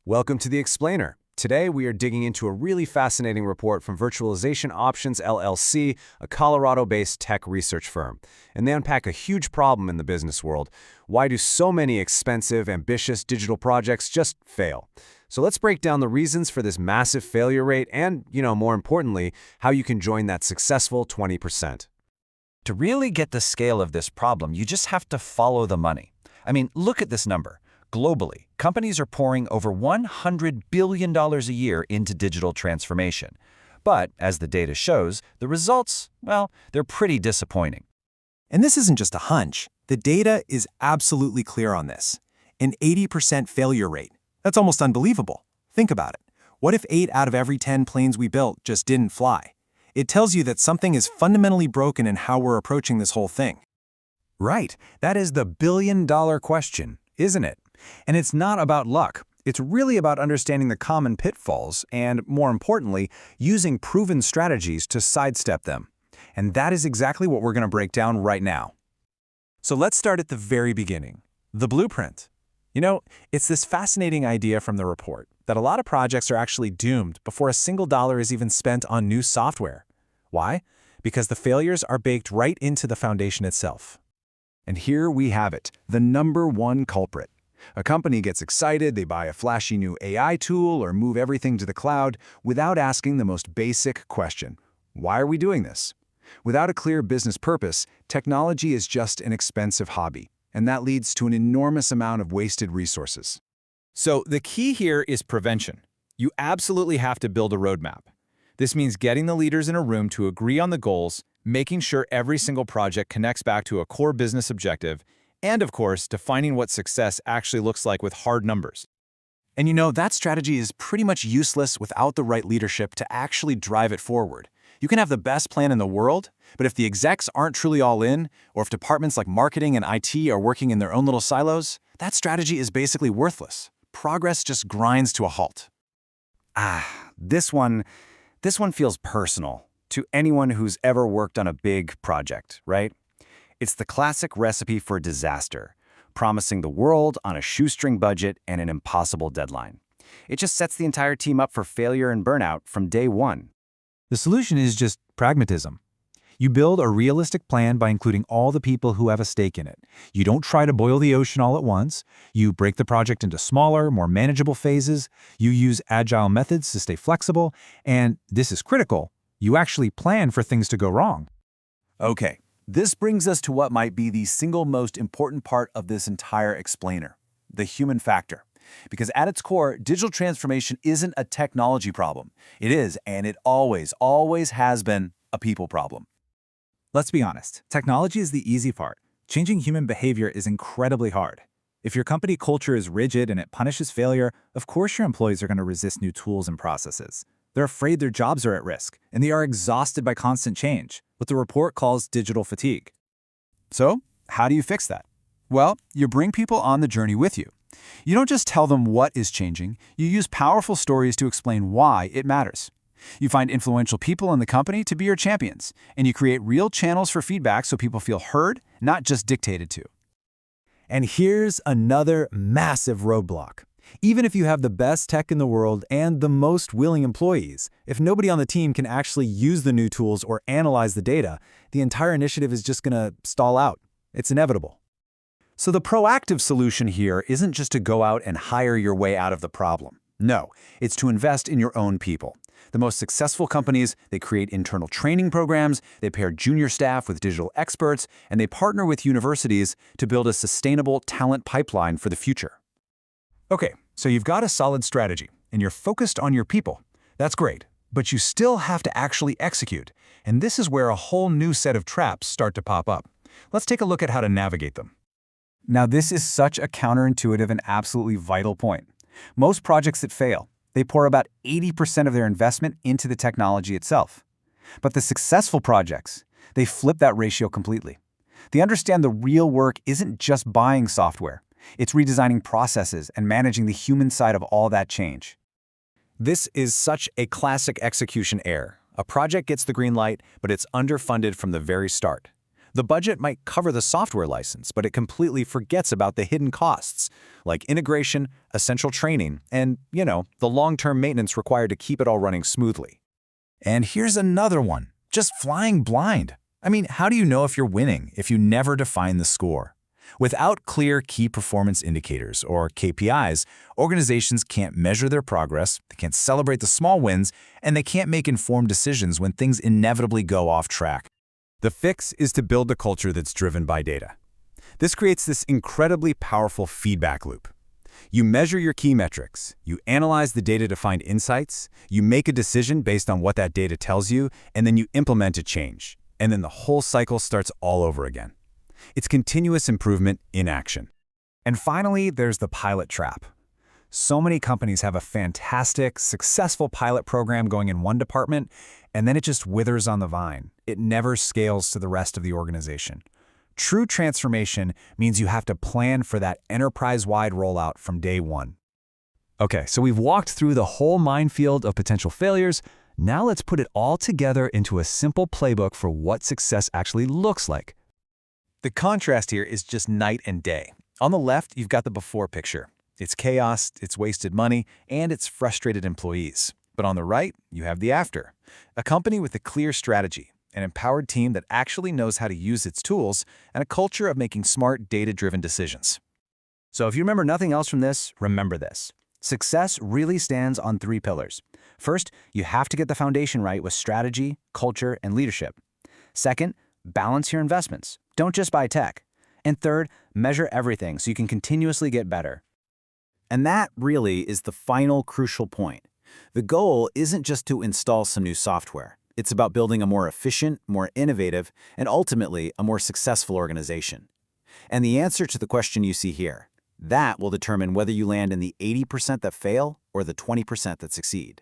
Welcome to the Explainer. Today we are digging into a really fascinating report from Virtualization Options LLC, a Colorado-based tech research firm. And they unpack a huge problem in the business world. Why do so many expensive, ambitious digital projects just fail? So let's break down the reasons for this massive failure rate and, more importantly, how you can join that successful 20%. To really get the scale of this problem, you just have to follow the money. I mean, look at this number. Globally, companies are pouring over $100 billion a year into digital transformation. But, as the data shows, the results, well, they're pretty disappointing. And this isn't just a hunch. The data is absolutely clear on this. An 80% failure rate. That's almost unbelievable. Think about it. What if 8 out of every 10 planes we built just didn't fly? It tells you that something is fundamentally broken in how we're approaching this whole thing. Right. That is the billion-dollar question, isn't it? And it's not about luck. It's really about understanding the common pitfalls and, more importantly, using proven strategies to sidestep them. And that is exactly what we're going to break down right now. So let's start at the very beginning. The blueprint. It's this fascinating idea from the report that a lot of projects are actually doomed before a single dollar is even spent on new software. Why? Because the failures are baked right into the foundation itself. And here we have it, the number one culprit. A company gets excited, they buy a flashy new AI tool or move everything to the cloud without asking the most basic question. Why are we doing this? Without a clear business purpose, technology is just an expensive hobby, and that leads to an enormous amount of wasted resources. So the key here is prevention. You absolutely have to build a roadmap. This means getting the leaders in a room to agree on the goals, making sure every single project connects back to a core business objective, and of course, defining what success actually looks like with hard numbers. And that strategy is pretty much useless without the right leadership to actually drive it forward. You can have the best plan in the world, but if the execs aren't truly all in, or if departments like marketing and IT are working in their own little silos, that strategy is basically worthless. Progress just grinds to a halt. This one feels personal to anyone who's ever worked on a big project, right? It's the classic recipe for disaster, promising the world on a shoestring budget and an impossible deadline. It just sets the entire team up for failure and burnout from day one. The solution is just pragmatism. You build a realistic plan by including all the people who have a stake in it. You don't try to boil the ocean all at once. You break the project into smaller, more manageable phases. You use agile methods to stay flexible. And this is critical. You actually plan for things to go wrong. Okay, this brings us to what might be the single most important part of this entire explainer, the human factor. Because at its core, digital transformation isn't a technology problem. It is, and it always has been, a people problem. Let's be honest, technology is the easy part. Changing human behavior is incredibly hard. If your company culture is rigid and it punishes failure, of course your employees are going to resist new tools and processes. They're afraid their jobs are at risk, and they are exhausted by constant change, what the report calls digital fatigue. So, how do you fix that? Well, you bring people on the journey with you. You don't just tell them what is changing, you use powerful stories to explain why it matters. You find influential people in the company to be your champions, and you create real channels for feedback so people feel heard, not just dictated to. And here's another massive roadblock. Even if you have the best tech in the world and the most willing employees, if nobody on the team can actually use the new tools or analyze the data, the entire initiative is just going to stall out. It's inevitable. So the proactive solution here isn't just to go out and hire your way out of the problem. No, it's to invest in your own people. The most successful companies, they create internal training programs, they pair junior staff with digital experts, and they partner with universities to build a sustainable talent pipeline for the future. Okay, so you've got a solid strategy, and you're focused on your people. That's great, but you still have to actually execute, and this is where a whole new set of traps start to pop up. Let's take a look at how to navigate them. Now, this is such a counterintuitive and absolutely vital point. Most projects that fail, they pour about 80% of their investment into the technology itself. But the successful projects, they flip that ratio completely. They understand the real work isn't just buying software. It's redesigning processes and managing the human side of all that change. This is such a classic execution error. A project gets the green light, but it's underfunded from the very start. The budget might cover the software license, but it completely forgets about the hidden costs, like integration, essential training, and, the long-term maintenance required to keep it all running smoothly. And here's another one, just flying blind. I mean, how do you know if you're winning if you never define the score? Without clear key performance indicators, or KPIs, organizations can't measure their progress, they can't celebrate the small wins, and they can't make informed decisions when things inevitably go off track. The fix is to build a culture that's driven by data. This creates this incredibly powerful feedback loop. You measure your key metrics, you analyze the data to find insights, you make a decision based on what that data tells you, and then you implement a change. And then the whole cycle starts all over again. It's continuous improvement in action. And finally, there's the pilot trap. So many companies have a fantastic, successful pilot program going in one department, and then it just withers on the vine. It never scales to the rest of the organization. True transformation means you have to plan for that enterprise-wide rollout from day one. Okay, so we've walked through the whole minefield of potential failures. Now let's put it all together into a simple playbook for what success actually looks like. The contrast here is just night and day. On the left, you've got the before picture. It's chaos, it's wasted money, and it's frustrated employees. But on the right, you have the after. A company with a clear strategy, an empowered team that actually knows how to use its tools, and a culture of making smart, data-driven decisions. So if you remember nothing else from this, remember this. Success really stands on 3 pillars. First, you have to get the foundation right with strategy, culture, and leadership. Second, balance your investments. Don't just buy tech. And third, measure everything so you can continuously get better. And that really is the final crucial point. The goal isn't just to install some new software. It's about building a more efficient, more innovative, and ultimately a more successful organization. And the answer to the question you see here, that will determine whether you land in the 80% that fail or the 20% that succeed.